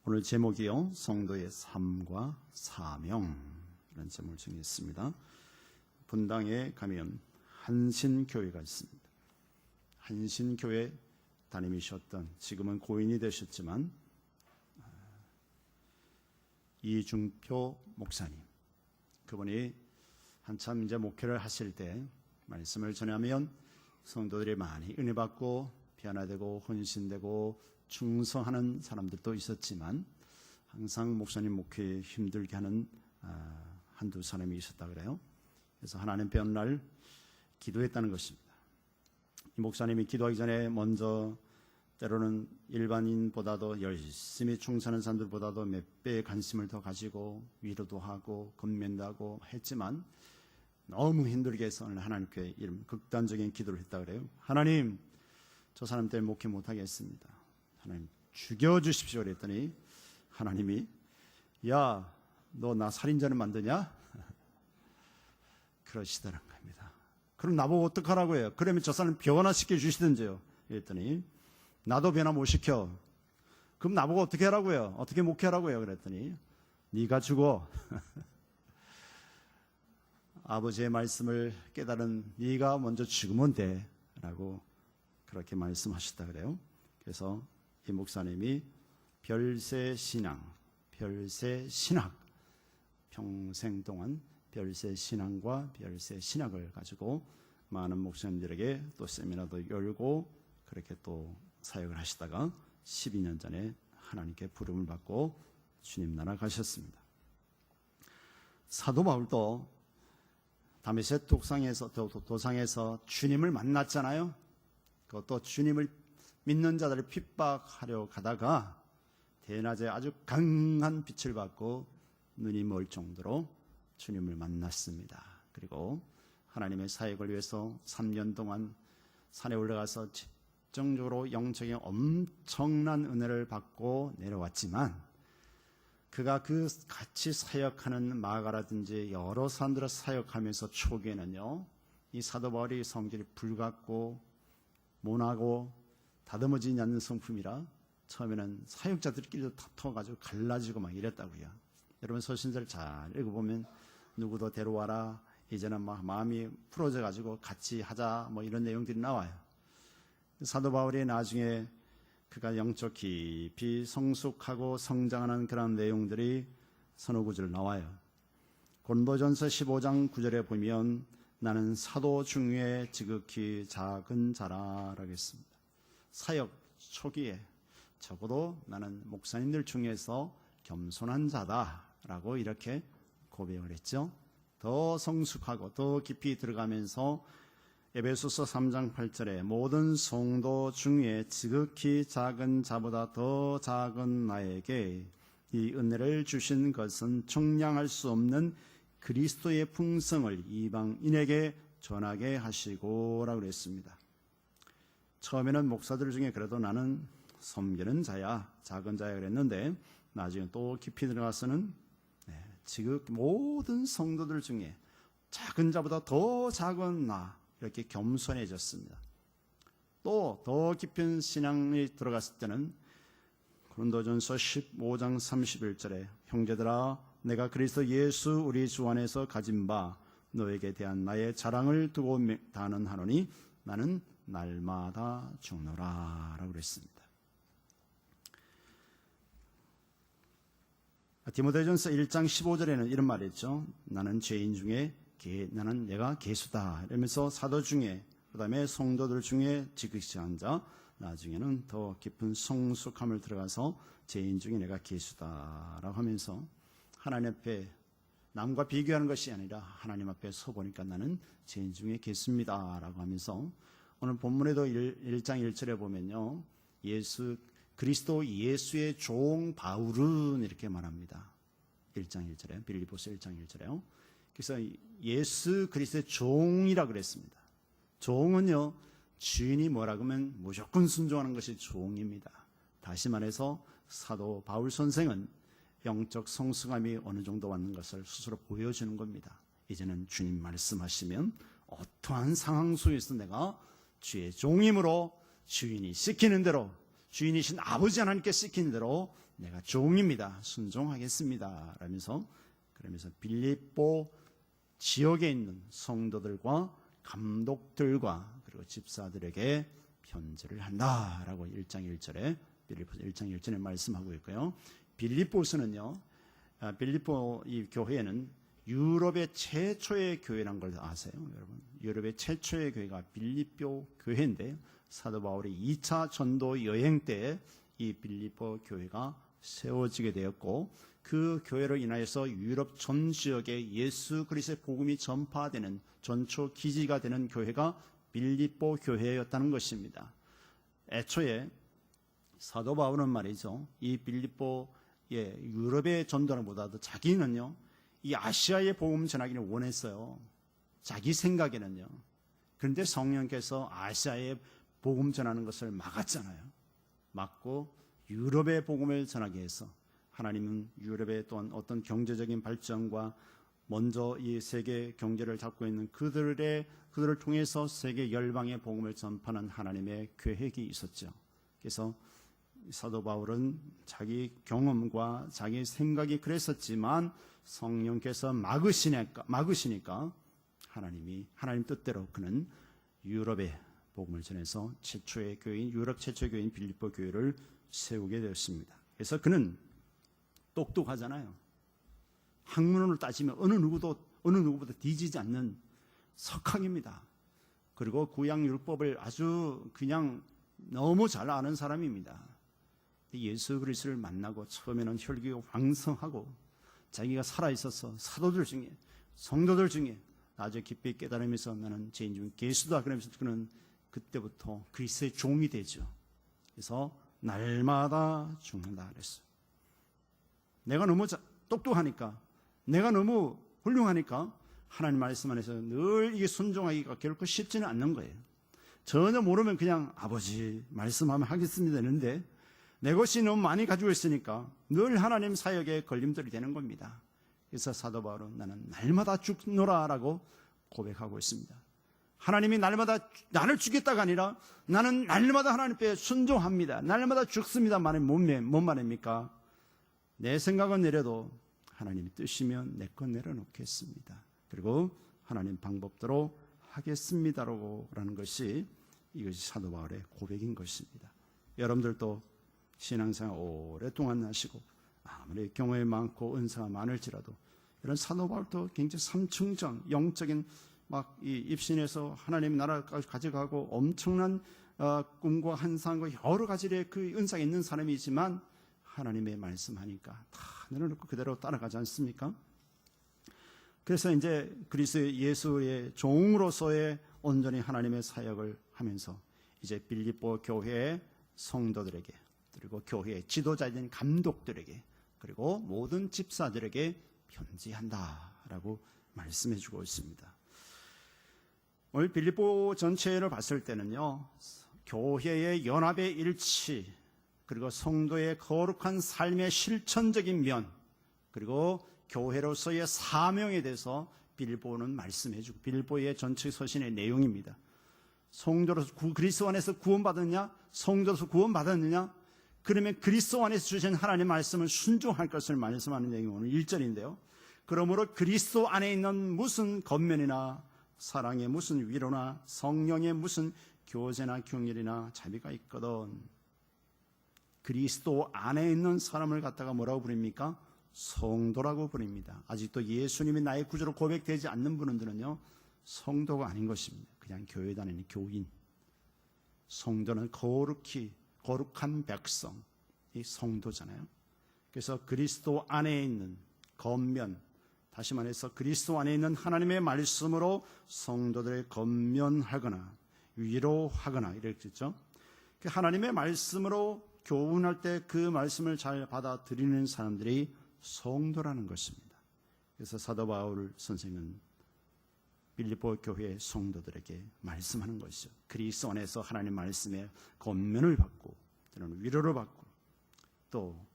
오늘 제목이요, 성도의 삶과 사명, 이런 제목을 정했습니다. 분당에 가면 한신교회가 있습니다. 한신교회 담임이셨던, 지금은 고인이 되셨지만, 이중표 목사님, 그분이 한참 이제 목회를 하실 때 말씀을 전하면 성도들이 많이 은혜 받고 변화되고 헌신되고 충성하는 사람들도 있었지만, 항상 목사님 목회에 힘들게 하는 한두 사람이 있었다 그래요. 그래서 하나님 배운 날 기도했다는 것입니다. 이 목사님이 기도하기 전에 먼저 때로는 일반인보다도 열심히 충성하는 사람들보다도 몇 배의 관심을 더 가지고 위로도 하고 건면도 하고 했지만, 너무 힘들게 해서 하나님께 이런 극단적인 기도를 했다 그래요. 하나님, 저 사람 때문에 목회 못하겠습니다. 하나님 죽여주십시오 그랬더니 하나님이, 야, 너 나 살인자를 만드냐? 그러시더란 겁니다. 그럼 나보고 어떡하라고 해요? 그러면 저 사람 변화시켜 주시든지요. 그랬더니 나도 변화 못 시켜. 그럼 나보고 어떻게 하라고 해요? 어떻게 목회하라고 해요? 그랬더니 네가 죽어. 아버지의 말씀을 깨달은 네가 먼저 죽으면 돼 라고 그렇게 말씀하셨다 그래요. 그래서 이 목사님이 별세신앙, 별세신학, 평생 동안 별세신앙과 별세신학을 가지고 많은 목사님들에게 또 세미나도 열고 그렇게 또 사역을 하시다가 12년 전에 하나님께 부름을 받고 주님 나라 가셨습니다. 사도 바울도 다메섹 도상에서 주님을 만났잖아요. 그것도 주님을 믿는 자들을 핍박하려 가다가 대낮에 아주 강한 빛을 받고 눈이 멀 정도로 주님을 만났습니다. 그리고 하나님의 사역을 위해서 3년 동안 산에 올라가서 집중적으로 영적인 엄청난 은혜를 받고 내려왔지만, 그가 그 같이 사역하는 마가라든지 여러 사람들을 사역하면서 초기에는요, 이 사도 바울이 성질이 불같고 모나고 다듬어지지 않는 성품이라 처음에는 사역자들끼리도 다퉈가지고 갈라지고 막 이랬다고요. 여러분 서신서를 잘 읽어보면 누구도 데려와라, 이제는 막 마음이 풀어져가지고 같이 하자, 뭐 이런 내용들이 나와요. 사도 바울이 나중에 그가 영적 깊이 성숙하고 성장하는 그런 내용들이 서너 구절 나와요. 고린도전서 15장 9절에 보면 나는 사도 중에 지극히 작은 자라라고 했습니다. 사역 초기에 적어도 나는 목사님들 중에서 겸손한 자다라고 이렇게 고백을 했죠. 더 성숙하고 더 깊이 들어가면서 에베소서 3장 8절에 모든 성도 중에 지극히 작은 자보다 더 작은 나에게 이 은혜를 주신 것은 청량할 수 없는 그리스도의 풍성을 이방인에게 전하게 하시고 라고 그랬습니다. 처음에는 목사들 중에 그래도 나는 섬기는 자야, 작은 자야 그랬는데, 나중에 또 깊이 들어가서는 지금 모든 성도들 중에 작은 자보다 더 작은 나, 이렇게 겸손해졌습니다. 또 더 깊은 신앙이 들어갔을 때는 고린도전서 15장 31절에 형제들아, 내가 그리스도 예수 우리 주 안에서 가진 바 너에게 대한 나의 자랑을 두고 단언하노니 나는 날마다 죽노라 라고 그랬습니다. 디모데전서 1장 15절에는 이런 말이 있죠. 나는 죄인 중에 나는 내가 개수다 이러면서 사도 중에, 그 다음에 성도들 중에 지극히 한 자, 나중에는 더 깊은 성숙함을 들어가서 죄인 중에 내가 개수다라고 하면서 하나님 앞에 남과 비교하는 것이 아니라 하나님 앞에 서보니까 나는 죄인 중에 개수입니다 라고 하면서, 오늘 본문에도 1장 1절에 보면요, 그리스도 예수의 종 바울은 이렇게 말합니다. 1장 1절에, 빌립보서 1장 1절에요. 그래서 예수 그리스도의 종이라고 그랬습니다. 종은요, 주인이 뭐라고 하면 무조건 순종하는 것이 종입니다. 다시 말해서 사도 바울 선생은 영적 성숙함이 어느 정도 왔는 것을 스스로 보여주는 겁니다. 이제는 주님 말씀하시면 어떠한 상황 속에서 내가 주의 종임으로 주인이 시키는 대로, 주인이신 아버지 하나님께 시키는 대로 내가 종입니다. 순종하겠습니다. 그러면서 빌립보 지역에 있는 성도들과 감독들과 그리고 집사들에게 편지를 한다라고 1장 1절에 빌립보 1장 1절에 말씀하고 있고요. 빌립보서는요, 빌립보 이 교회는 유럽의 최초의 교회란 걸 아세요, 여러분? 유럽의 최초의 교회가 빌립보 교회인데 사도 바울이 2차 전도 여행 때 이 빌립보 교회가 세워지게 되었고 그 교회로 인하여서 유럽 전 지역에 예수 그리스도의 복음이 전파되는 전초 기지가 되는 교회가 빌립보 교회였다는 것입니다. 애초에 사도 바울은 말이죠, 이 빌립보의 유럽의 전도보다도 자기는요, 이 아시아의 복음 전하기를 원했어요. 자기 생각에는요. 그런데 성령께서 아시아의 복음 전하는 것을 막았잖아요. 막고 유럽의 복음을 전하게 해서 하나님은 유럽의 또한 어떤 경제적인 발전과 먼저 이 세계 경제를 잡고 있는 그들을 통해서 세계 열방의 복음을 전파하는 하나님의 계획이 있었죠. 그래서 사도 바울은 자기 경험과 자기 생각이 그랬었지만 성령께서 막으시니까 하나님 뜻대로 그는 유럽의 복음을 전해서 최초의 교회인 유럽 최초의 교회인 빌립보 교회를 세우게 되었습니다. 그래서 그는 똑똑하잖아요. 학문으로 따지면 어느 누구보다 뒤지지 않는 석학입니다. 그리고 구약 율법을 아주 그냥 너무 잘 아는 사람입니다. 예수 그리스도를 만나고 처음에는 혈기가 왕성하고 자기가 살아있어서 사도들 중에 성도들 중에 아주 깊이 깨달으면서 나는 죄인 중 괴수다 그러면서 그는 그때부터 그리스도의 종이 되죠. 그래서 날마다 죽는다 그랬어요. 내가 너무 똑똑하니까, 내가 너무 훌륭하니까 하나님 말씀 안에서 늘 이게 순종하기가 결코 쉽지는 않는 거예요. 전혀 모르면 그냥 아버지 말씀하면 하겠습니다 했는데 내 것이 너무 많이 가지고 있으니까 늘 하나님 사역에 걸림돌이 되는 겁니다. 그래서 사도 바울은 나는 날마다 죽노라라고 고백하고 있습니다. 하나님이 날마다 나를 죽겠다가 아니라 나는 날마다 하나님 앞에 순종합니다. 날마다 죽습니다. 뭔 말입니까? 내 생각은 내려도 하나님이 뜻이면 내 건 내려놓겠습니다. 그리고 하나님 방법대로 하겠습니다라는 것이 이것이 사도 바울의 고백인 것입니다. 여러분들도 신앙생활 오랫동안 하시고 아무리 경험이 많고 은사가 많을지라도 이런 사도 바울도 굉장히 삼층정 영적인 막 이 입신에서 하나님 나라까지 가져가고 엄청난 꿈과 환상과 여러 가지의 그 은사가 있는 사람이지만 하나님의 말씀하니까 다 내려놓고 그대로 따라가지 않습니까? 그래서 이제 그리스도 예수의 종으로서의 온전히 하나님의 사역을 하면서 이제 빌립보 교회의 성도들에게 그리고 교회의 지도자인 감독들에게 그리고 모든 집사들에게 편지한다라고 말씀해 주고 있습니다. 오늘 빌립보 전체를 봤을 때는요, 교회의 연합의 일치, 그리고 성도의 거룩한 삶의 실천적인 면, 그리고 교회로서의 사명에 대해서 빌립보는 말씀해 주고, 빌립보의 전체 서신의 내용입니다. 성도로서 그리스도 안에서 구원받았냐? 성도로서 구원받았느냐? 그러면 그리스도 안에서 주신 하나님의 말씀을 순종할 것을 말씀하는 내용이 오늘 1절인데요. 그러므로 그리스도 안에 있는 무슨 겉면이나 사랑의 무슨 위로나 성령의 무슨 교제나 긍휼이나 자비가 있거든. 그리스도 안에 있는 사람을 갖다가 뭐라고 부릅니까? 성도라고 부릅니다. 아직도 예수님이 나의 구주로 고백되지 않는 분들은요, 성도가 아닌 것입니다. 그냥 교회 다니는 교인. 성도는 거룩한 백성, 이 성도잖아요. 그래서 그리스도 안에 있는 겉면, 다시 말해서 그리스도 안에 있는 하나님의 말씀으로 성도들을 겉면하거나 위로하거나 이렇게 했죠. 하나님의 말씀으로 교훈할 때 그 말씀을 잘 받아들이는 사람들이 성도라는 것입니다. 그래서 사도 바울 선생은 빌립보 교회 성도들에게 말씀하는 것이죠. 그리스도 안에서 하나님 말씀에 겉면을 받고 때로는 위로를 받고 또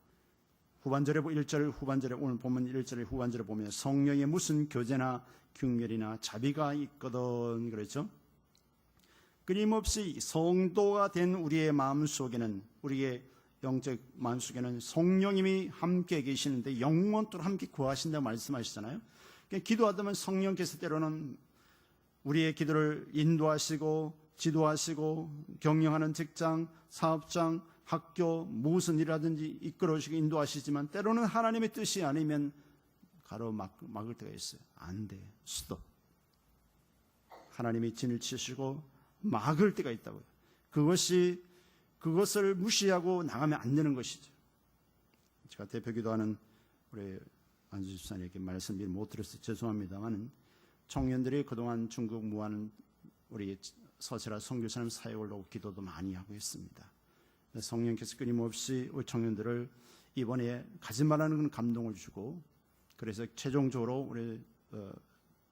후반절에 1절 후반절에 오늘 보면 1절의 후반절에 보면 성령의 무슨 교제나 긍휼이나 자비가 있거든 그랬죠. 끊임없이 성도가 된 우리의 마음속에는 우리의 영적 만숙에는 성령님이 함께 계시는데 영원토록 함께 구하신다고 말씀하시잖아요. 그러니까 기도하다 보면 성령께서 때로는 우리의 기도를 인도하시고 지도하시고 경영하는 직장, 사업장, 학교 무슨 일이라든지 이끌어주시고 인도하시지만 때로는 하나님의 뜻이 아니면 가로막을 때가 있어요. 안 돼. 스톱. 하나님이 진을 치시고 막을 때가 있다고요. 그것을 무시하고 나가면 안 되는 것이죠. 제가 대표 기도하는 우리 안수 집사님에게 말씀 미리 못 드려서 죄송합니다만 청년들이 그동안 중국 무한 우리 서철아 선교사님 사역을 놓고 기도도 많이 하고 있습니다. 성령께서 끊임없이 우리 청년들을 이번에 가지 말라는 감동을 주고 그래서 최종적으로 우리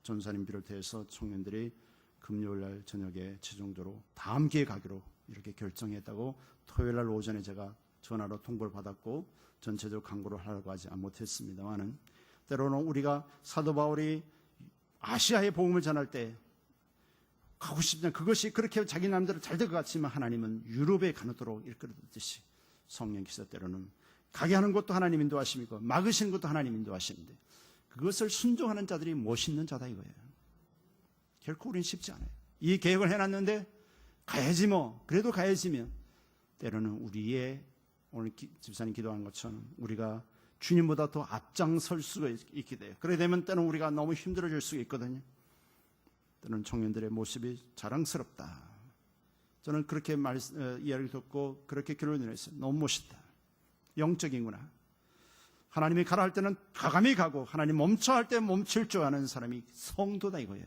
전사님 비롯해서 청년들이 금요일날 저녁에 최종적으로 다음 기회에 가기로 이렇게 결정했다고 토요일날 오전에 제가 전화로 통보를 받았고 전체적으로 강구를 하려고 하지 못했습니다만은 때로는 우리가 사도 바울이 아시아의 복음을 전할 때 가고 싶지만 그것이 그렇게 자기 남대로 잘 될 것 같지만 하나님은 유럽에 가도록 이끌어듯이 성령께서 때로는 가게 하는 것도 하나님 인도하심이고 막으시는 것도 하나님 인도하시는데 그것을 순종하는 자들이 멋있는 자다 이거예요. 결코 우리는 쉽지 않아요. 이 계획을 해놨는데 가야지 뭐 그래도 가야지면 때로는 우리의 오늘 집사님 기도하는 것처럼 우리가 주님보다 더 앞장설 수가 있게 돼요. 그래 되면 때로는 우리가 너무 힘들어질 수가 있거든요. 때로는 청년들의 모습이 자랑스럽다. 저는 그렇게 이야기를 듣고 그렇게 결론을 냈어요. 너무 멋있다. 영적이구나. 하나님이 가라 할 때는 과감히 가고 하나님 멈춰 할 때 멈출 줄 아는 사람이 성도다 이거예요.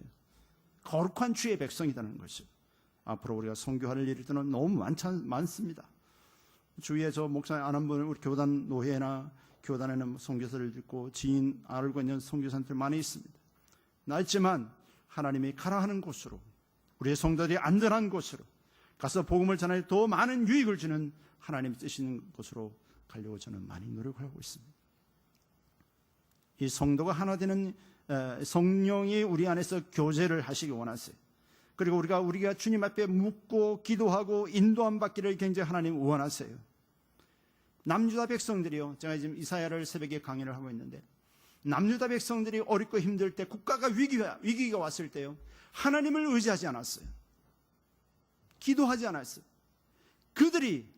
거룩한 주의 백성이라는 것이죠. 앞으로 우리가 선교할 일이 때는 너무 많습니다. 주위에 저 목사님 아는 분을 우리 교단 노회나 교단에는 선교사를 듣고 지인 알고 있는 선교사들 많이 있습니다. 있지만 하나님이 가라 하는 곳으로 우리의 성도들이 안전한 곳으로 가서 복음을 전하여 더 많은 유익을 주는 하나님이 쓰시는 곳으로 가려고 저는 많이 노력을 하고 있습니다. 이 성도가 하나 되는 성령이 우리 안에서 교제를 하시기 원하세요. 그리고 우리가 주님 앞에 묻고 기도하고 인도함 받기를 굉장히 하나님 원하세요. 남유다 백성들이요. 제가 지금 이사야를 새벽에 강의를 하고 있는데 남유다 백성들이 어렵고 힘들 때 국가가 위기가 왔을 때요. 하나님을 의지하지 않았어요. 기도하지 않았어요. 그들이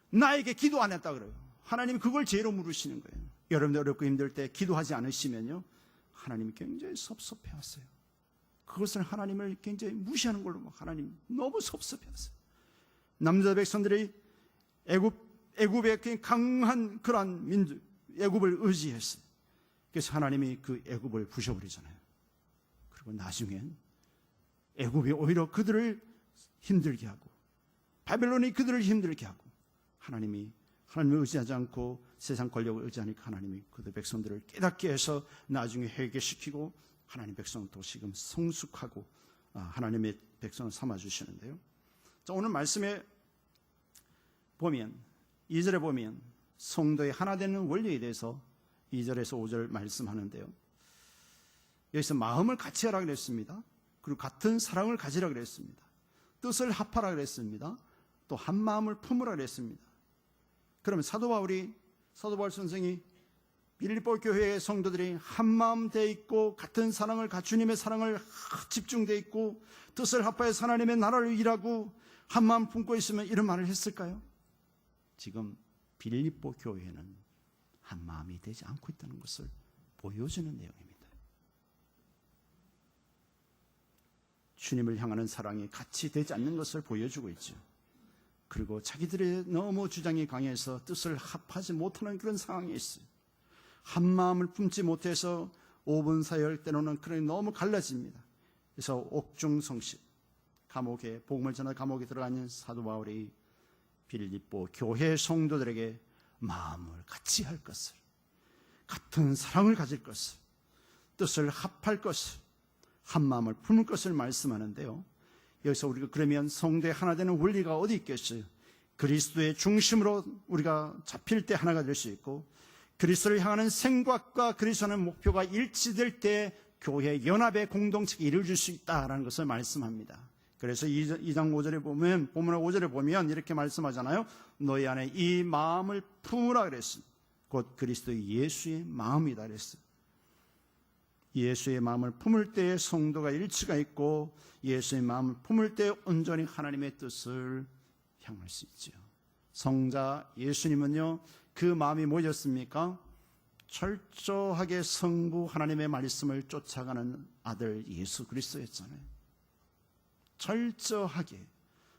나에게 기도 안 했다 그래요. 하나님이 그걸 죄로 물으시는 거예요. 여러분들 어렵고 힘들 때 기도하지 않으시면요. 하나님이 굉장히 섭섭해하세요. 그것을 하나님을 굉장히 무시하는 걸로 하나님 너무 섭섭해하세요. 남유다 백성들이 애굽의 강한 그러한 민족 애굽을 의지했어요. 그래서 하나님이 그 애굽을 부셔버리잖아요. 그리고 나중엔 애굽이 오히려 그들을 힘들게 하고 바벨론이 그들을 힘들게 하고 하나님을 의지하지 않고 세상 권력을 의지하니까 하나님이 그들 백성들을 깨닫게 해서 나중에 회개시키고 하나님 백성은 또 지금 성숙하고 하나님의 백성을 삼아주시는데요. 자, 오늘 말씀에 보면 2절에 보면 성도의 하나 되는 원리에 대해서 2절에서 5절 말씀하는데요. 여기서 마음을 같이 하라 그랬습니다. 그리고 같은 사랑을 가지라 그랬습니다. 뜻을 합하라 그랬습니다. 또 한 마음을 품으라 그랬습니다. 그러면 사도 바울 선생이 빌립보 교회의 성도들이 한 마음 돼 있고 같은 사랑을 주님의 사랑을 집중돼 있고 뜻을 합하여서 하나님의 나라를 일하고 한 마음 품고 있으면 이런 말을 했을까요? 지금 빌립보 교회는 한 마음이 되지 않고 있다는 것을 보여주는 내용입니다. 주님을 향하는 사랑이 같이 되지 않는 것을 보여주고 있죠. 그리고 자기들의 너무 주장이 강해서 뜻을 합하지 못하는 그런 상황이 있어요. 한 마음을 품지 못해서 5분 사이할 때로는 그런 너무 갈라집니다. 그래서 옥중성실 감옥에 복음을 전하 감옥에 들어가 있는 사도 바울이 빌립보 교회 성도들에게 마음을 같이 할 것을, 같은 사랑을 가질 것을, 뜻을 합할 것을, 한 마음을 품을 것을 말씀하는데요. 여기서 우리가 그러면 성도의 하나 되는 원리가 어디 있겠어요? 그리스도의 중심으로 우리가 잡힐 때 하나가 될 수 있고 그리스도를 향하는 생각과 그리스도의 목표가 일치될 때 교회 연합의 공동체가 이루어질 수 있다라는 것을 말씀합니다. 그래서 2장 5절에 보면, 본문의 5절에 보면 이렇게 말씀하잖아요. 너희 안에 이 마음을 품으라 그랬습니다. 곧 그리스도 예수의 마음이다 그랬어요. 예수의 마음을 품을 때에 성도가 일치가 있고, 예수의 마음을 품을 때 온전히 하나님의 뜻을 향할 수 있죠. 성자 예수님은요, 그 마음이 뭐였습니까? 철저하게 성부 하나님의 말씀을 쫓아가는 아들 예수 그리스도였잖아요. 철저하게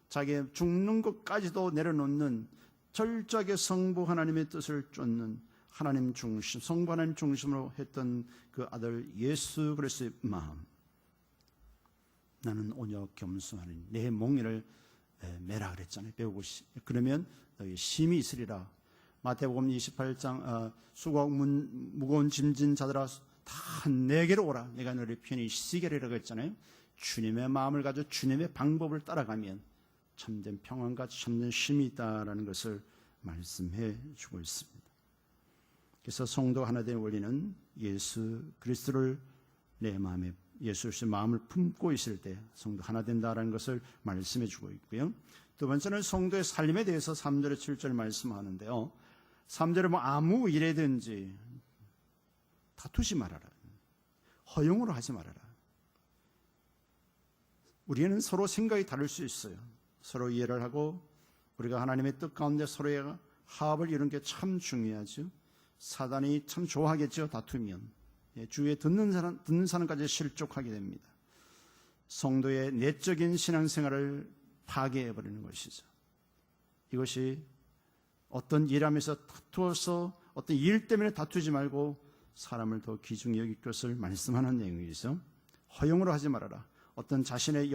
자기 죽는 것까지도 내려놓는, 철저하게 성부 하나님의 뜻을 쫓는 하나님 중심, 성부 하나님 중심으로 했던 그 아들 예수 그리스도의 마음. 나는 오녀 겸손하니 내 몽에를 매라 그랬잖아요. 배우고 그러면 너희 심히 있으리라. 마태복음 28장 수고 무거운 짐진 자들아 다 내게로 오라. 내가 너를 편히 쉬게 하리라고 했잖아요. 주님의 마음을 가지고 주님의 방법을 따라가면 참된 평안과 참된 쉼이 있다라는 것을 말씀해 주고 있습니다. 그래서 성도 하나 된 원리는 예수 그리스도를 내 마음에, 예수 그리스도의 마음을 품고 있을 때 성도 하나 된다라는 것을 말씀해 주고 있고요. 두 번째는 성도의 삶에 대해서 3절에 7절 말씀하는데요. 3절에 뭐 아무 일에든지 다투지 말아라. 허용으로 하지 말아라. 우리는 서로 생각이 다를 수 있어요. 서로 이해를 하고 우리가 하나님의 뜻 가운데 서로의 화합을 이루는 게 참 중요하죠. 사단이 참 좋아하겠죠. 다투면 주위에 듣는 사람까지 실족하게 됩니다. 성도의 내적인 신앙생활을 파괴해버리는 것이죠. 이것이 어떤 일하면서 다투어서 어떤 일 때문에 다투지 말고 사람을 더 귀중히 여길 것을 말씀하는 내용이죠. 허용으로 하지 말아라. 어떤 자신의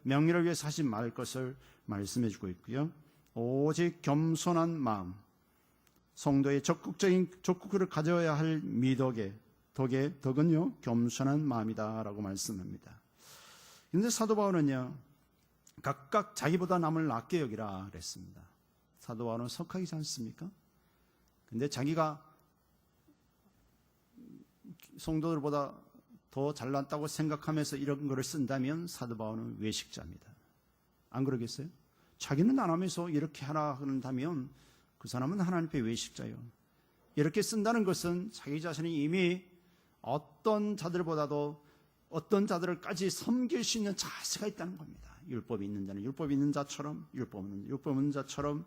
명예를 위해서 하지 말 것을 말씀해 주고 있고요. 오직 겸손한 마음, 성도의 적극을 가져야 할 미덕의 덕은요 겸손한 마음이다라고 말씀합니다. 그런데 사도 바울은요 각각 자기보다 남을 낮게 여기라 그랬습니다. 사도 바울은 석학이지 않습니까? 근데 자기가 성도들보다 더 잘났다고 생각하면서 이런 거를 쓴다면 사도 바울은 외식자입니다. 안 그러겠어요? 자기는 안 하면서 이렇게 하라 한다면 그 사람은 하나님의 외식자예요. 이렇게 쓴다는 것은 자기 자신이 이미 어떤 자들보다도 어떤 자들까지 섬길 수 있는 자세가 있다는 겁니다. 율법이 있는 자는 율법이 있는 자처럼, 율법 없는 자처럼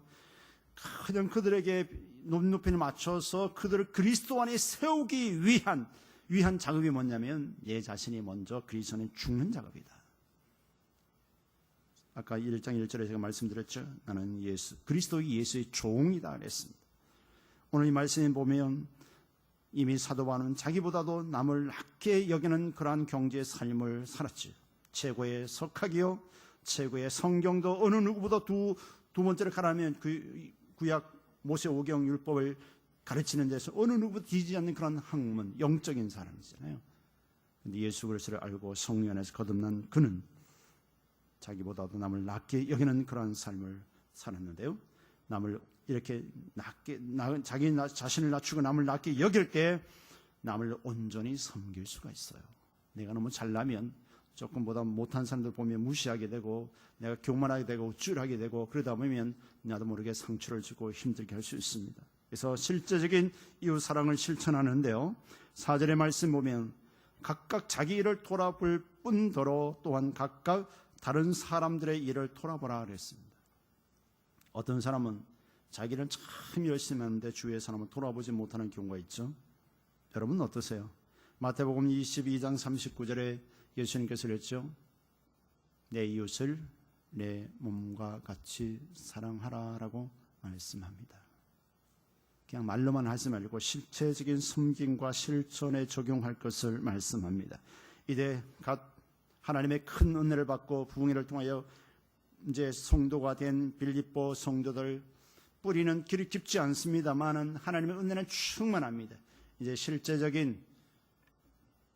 그냥 그들에게 높이를 맞춰서 그들을 그리스도 안에 세우기 위한 작업이 뭐냐면 내 자신이 먼저 그리스도 안에 죽는 작업이다. 아까 1장 1절에 제가 말씀드렸죠. 나는 그리스도 예수의 종이다 그랬습니다. 오늘 이 말씀에 보면 이미 사도 바울은 자기보다도 남을 낮게 여기는 그러한 경제의 삶을 살았죠. 최고의 석학이요, 최고의 성경도 어느 누구보다 두 번째를 가라면 구약 모세 오경 율법을 가르치는 데서 어느 누구보다 뒤지지 않는 그런 학문, 영적인 사람이잖아요. 그런데 예수 그리스도를 알고 성령 안에서 거듭난 그는 자기보다도 남을 낮게 여기는 그런 삶을 살았는데요. 남을 이렇게 자기 자신을 낮추고 남을 낮게 여길 때 남을 온전히 섬길 수가 있어요. 내가 너무 잘나면 조금보다 못한 사람들 보면 무시하게 되고 내가 교만하게 되고 우쭐하게 되고 그러다 보면 나도 모르게 상처를 주고 힘들게 할 수 있습니다. 그래서 실제적인 이웃 사랑을 실천하는데요. 4절의 말씀 보면 각각 자기 일을 돌아볼 뿐더러 또한 각각 다른 사람들의 일을 돌아보라 그랬습니다. 어떤 사람은 자기는 참 열심히 하는데 주위의 사람은 돌아보지 못하는 경우가 있죠. 여러분 어떠세요? 마태복음 22장 39절에 예수님께서 그랬죠. 내 이웃을 내 몸과 같이 사랑하라라고 말씀합니다. 그냥 말로만 하지 말고 실체적인 섬김과 실천에 적용할 것을 말씀합니다. 이제 갓 하나님의 큰 은혜를 받고 부흥회를 통하여 이제 성도가 된 빌립보 성도들, 뿌리는 길이 깊지 않습니다만은 하나님의 은혜는 충만합니다. 이제 실제적인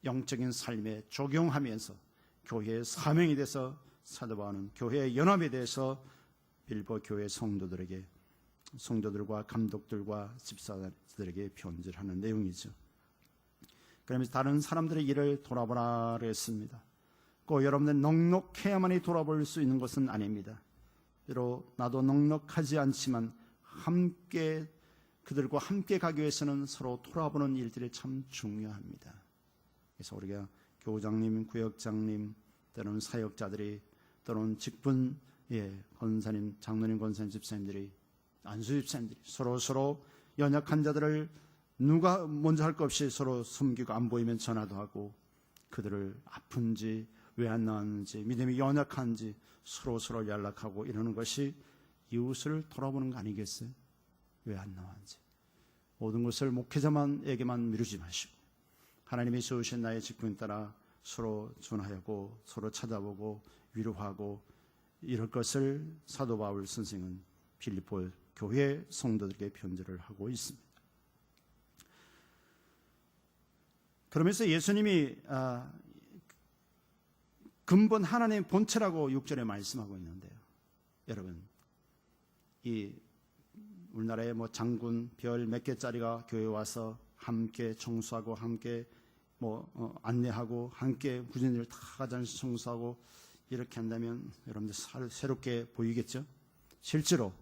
영적인 삶에 적용하면서 교회의 사명이 돼서 사도 바울은 교회의 연합에 대해서 빌립보 교회 성도들과 감독들과 집사들에게 편지를 하는 내용이죠. 그러면서 다른 사람들의 일을 돌아보라 했습니다. 꼭 여러분들 넉넉해야만이 돌아볼 수 있는 것은 아닙니다. 비록 나도 넉넉하지 않지만 함께 그들과 함께 가기 위해서는 서로 돌아보는 일들이 참 중요합니다. 그래서 우리가 교장님, 구역장님, 때로는 사역자들이, 또는 직분 권사님, 장로님, 권사님, 집사님들이, 안수 집사님들이 서로 연약한 자들을 누가 먼저 할 것 없이 서로 섬기고, 안 보이면 전화도 하고, 그들을 아픈지 왜 안 나왔는지, 믿음이 연약한지 서로 연락하고 이러는 것이 이웃을 돌아보는 거 아니겠어요? 왜 안 나왔는지. 모든 것을 목회자만에게만 미루지 마시고 하나님이 세우신 나의 직분에 따라 서로 전하고 서로 찾아보고 위로하고 이럴 것을 사도 바울 선생은 빌립보 교회 성도들에게 편지를 하고 있습니다. 그러면서 예수님이 근본 하나님의 본체라고 6절에 말씀하고 있는데요. 여러분, 이 우리나라의 장군 별 몇 개짜리가 교회에 와서 함께 청소하고 함께 안내하고 함께 부진들을 다 가장시 청소하고 이렇게 한다면 여러분들 새롭게 보이겠죠? 실제로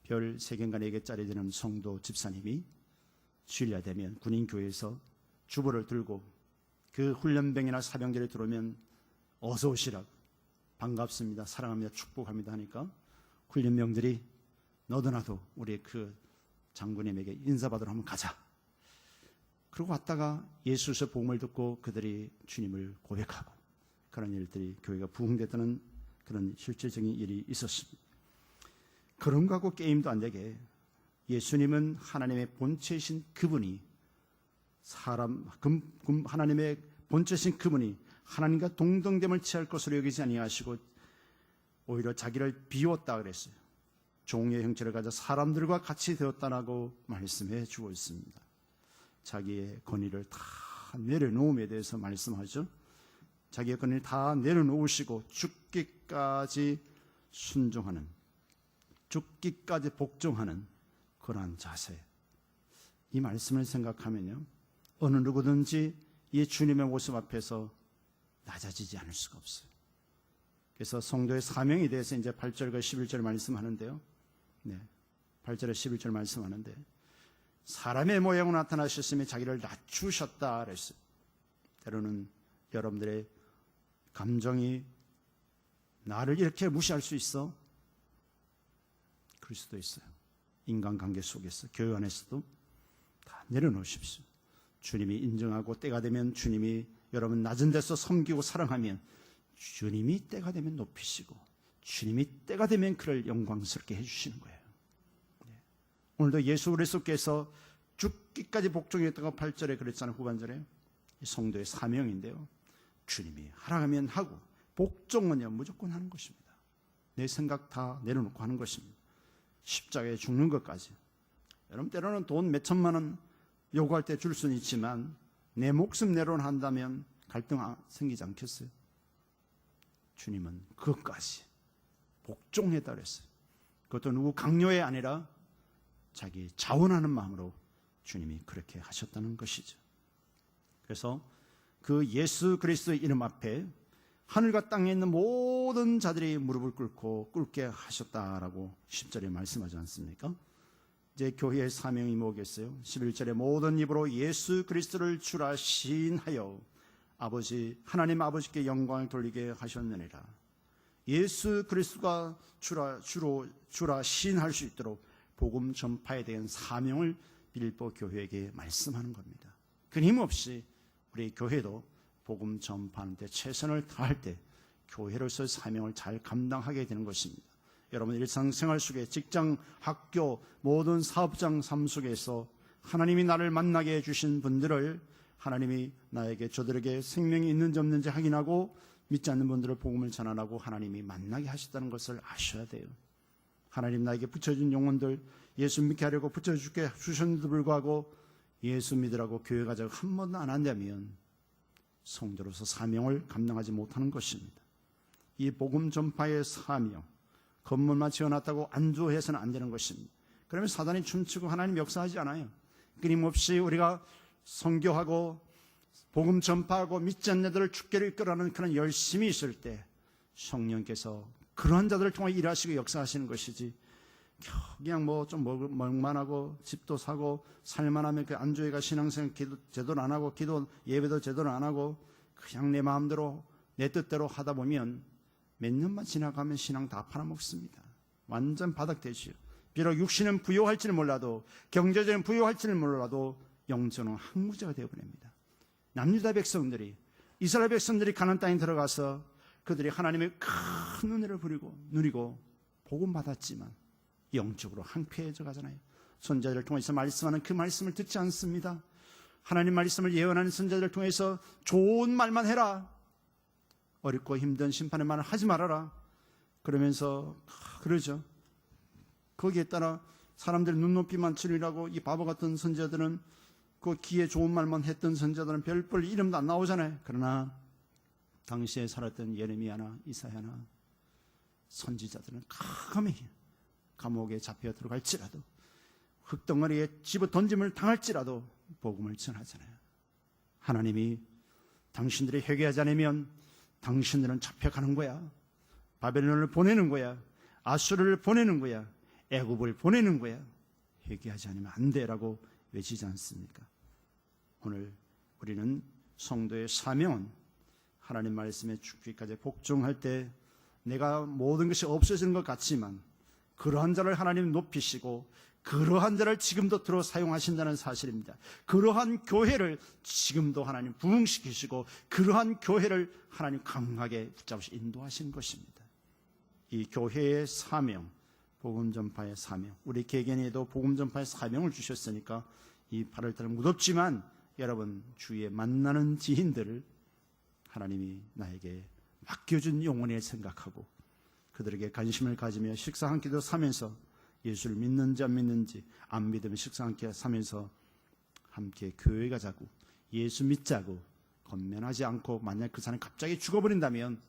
별 3개인가 4개짜리 되는 성도 집사님이 주일날 되면 군인교회에서 주보를 들고 그 훈련병이나 사병들이 들어오면 어서 오시라고, 반갑습니다, 사랑합니다, 축복합니다 하니까 훈련병들이 너도 나도 우리 그 장군님에게 인사받으러 한번 가자. 그러고 왔다가 예수의 복음을 듣고 그들이 주님을 고백하고 그런 일들이 교회가 부흥됐다는 그런 실질적인 일이 있었습니다. 그런 거 하고 게임도 안 되게 예수님은 하나님의 본체이신 그분이 하나님의 본체이신 그분이 하나님과 동등됨을 취할 것으로 여기지 아니하시고 오히려 자기를 비웠다 그랬어요. 종의 형체를 가져 사람들과 같이 되었다라고 말씀해 주고 있습니다. 자기의 권위를 다 내려놓음에 대해서 말씀하죠. 자기의 권위를 다 내려놓으시고 죽기까지 순종하는, 죽기까지 복종하는 그러한 자세. 이 말씀을 생각하면요, 어느 누구든지 이 주님의 모습 앞에서 낮아지지 않을 수가 없어요. 그래서 성도의 사명에 대해서 이제 8절과 11절 말씀하는데요. 8절에 11절 말씀하는데, 사람의 모양으로 나타나셨으며 자기를 낮추셨다 그랬어요. 때로는 여러분들의 감정이 나를 이렇게 무시할 수 있어? 그럴 수도 있어요. 인간관계 속에서, 교회 안에서도 다 내려놓으십시오. 주님이 인정하고 때가 되면 주님이 여러분 낮은 데서 섬기고 사랑하면 주님이 때가 되면 높이시고 주님이 때가 되면 그를 영광스럽게 해주시는 거예요. 오늘도 예수 그리스도께서 죽기까지 복종했다고 8절에 그랬잖아요. 후반절에. 성도의 사명인데요. 주님이 하라면 하고 복종은요 무조건 하는 것입니다. 내 생각 다 내려놓고 하는 것입니다. 십자가에 죽는 것까지. 여러분 때로는 돈 몇 천만 원 요구할 때 줄 수는 있지만 내 목숨 내려놓는다면 갈등 생기지 않겠어요? 주님은 그것까지 복종했다 그랬어요. 그것도 누구 강요에 아니라 자기 자원하는 마음으로 주님이 그렇게 하셨다는 것이죠. 그래서 그 예수 그리스도의 이름 앞에 하늘과 땅에 있는 모든 자들이 무릎을 꿇게 하셨다라고 10절에 말씀하지 않습니까? 이제 교회의 사명이 뭐겠어요? 11절에 모든 입으로 예수 그리스도를 주라 시인하여 하나님 아버지께 영광을 돌리게 하셨느니라. 예수 그리스도가 주라 시인할 수 있도록 복음 전파에 대한 사명을 빌립보 교회에게 말씀하는 겁니다. 끊임없이 우리 교회도 복음 전파하는 데 최선을 다할 때 교회로서의 사명을 잘 감당하게 되는 것입니다. 여러분 일상생활 속에 직장, 학교, 모든 사업장 삶 속에서 하나님이 나를 만나게 해주신 분들을 하나님이 저들에게 생명이 있는지 없는지 확인하고 믿지 않는 분들을 복음을 전하라고 하나님이 만나게 하셨다는 것을 아셔야 돼요. 하나님 나에게 붙여준 영혼들 예수 믿게 하려고 붙여주게 주셨는데도 불구하고 예수 믿으라고 교회 가자고 한 번도 안 한다면 성도로서 사명을 감당하지 못하는 것입니다. 이 복음 전파의 사명, 건물만 지어놨다고 안주해서는 안 되는 것입니다. 그러면 사단이 춤추고 하나님 역사하지 않아요. 끊임없이 우리가 선교하고 복음 전파하고 믿지 않는 자들을 주께로 이끌어가는 그런 열심이 있을 때 성령께서 그러한 자들을 통해 일하시고 역사하시는 것이지, 그냥 뭐 좀 먹만하고 집도 사고 살만하면 그 안주회가 신앙생활 제대로 안 하고 기도 예배도 제대로 안 하고 그냥 내 마음대로 내 뜻대로 하다 보면 몇 년만 지나가면 신앙 다 팔아먹습니다. 완전 바닥되지요. 비록 육신은 부요할지는 몰라도, 경제적인 부요할지는 몰라도 영적은 항무자가 되어버립니다. 남유다 백성들이, 이스라엘 백성들이 가나안 땅에 들어가서 그들이 하나님의 큰 은혜를 누리고 복음 받았지만 영적으로 황폐해져 가잖아요. 선지자들을 통해서 말씀하는 그 말씀을 듣지 않습니다. 하나님 말씀을 예언하는 선지자들을 통해서 좋은 말만 해라, 어렵고 힘든 심판의 말을 하지 말아라, 그러면서 그러죠. 거기에 따라 사람들이 눈높이만 치르라고 이 바보 같은 선지자들은, 그 귀에 좋은 말만 했던 선지자들은 별별 이름도 안 나오잖아요. 그러나 당시에 살았던 예레미야나 이사야나 선지자들은 감히 감옥에 잡혀 들어갈지라도, 흙덩어리에 집어 던짐을 당할지라도 복음을 전하잖아요. 하나님이 당신들이 회개하지 않으면 당신들은 잡혀가는 거야, 바벨론을 보내는 거야, 아수르를 보내는 거야, 애굽을 보내는 거야, 회개하지 않으면 안 돼라고 외치지 않습니까? 오늘 우리는 성도의 사명은 하나님 말씀에 죽기까지 복종할 때 내가 모든 것이 없어지는 것 같지만 그러한 자를 하나님 높이시고 그러한 자를 지금도 들어 사용하신다는 사실입니다. 그러한 교회를 지금도 하나님 부흥시키시고 그러한 교회를 하나님 강하게 붙잡으시고 인도하시는 것입니다. 이 교회의 사명, 복음 전파의 사명, 우리 개개인에도 복음 전파의 사명을 주셨으니까 이 8월달 무덥지만 여러분 주위에 만나는 지인들을 하나님이 나에게 맡겨준 영혼을 생각하고 그들에게 관심을 가지며 식사 한 끼도 사면서 예수를 믿는지 안 믿는지 안 믿으면 식사 한 끼 사면서 함께 교회 가자고, 예수 믿자고 권면하지 않고 만약 그 사람이 갑자기 죽어버린다면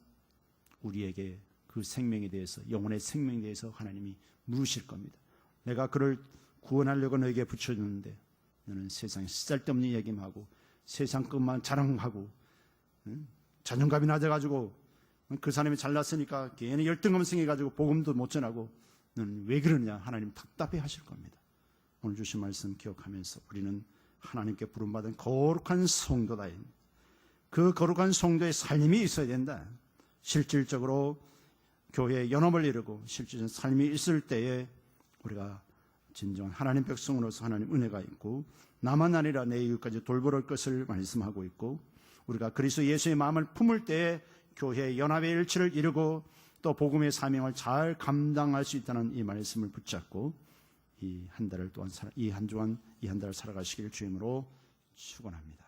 우리에게 그 생명에 대해서, 영혼의 생명에 대해서 하나님이 물으실 겁니다. 내가 그를 구원하려고 너에게 붙여줬는데 너는 세상에 쓰잘데없는 얘기만 하고 세상 것만 자랑하고 자존감이 낮아가지고 그 사람이 잘났으니까 괜히 열등감 생겨가지고 복음도 못 전하고 너는 왜 그러냐, 하나님 답답해 하실 겁니다. 오늘 주신 말씀 기억하면서 우리는 하나님께 부름받은 거룩한 성도다인 그 거룩한 성도의 삶이 있어야 된다. 실질적으로 교회에 연합을 이루고 실질적인 삶이 있을 때에 우리가 진정한 하나님 백성으로서 하나님 은혜가 있고 나만 아니라 내 이웃까지 돌볼 것을 말씀하고 있고, 우리가 그리스도 예수의 마음을 품을 때에 교회의 연합의 일치를 이루고 또 복음의 사명을 잘 감당할 수 있다는 이 말씀을 붙잡고 이 한 달을 또한 이 한 주간 이 한 달을 살아가시길 주임으로 축원합니다.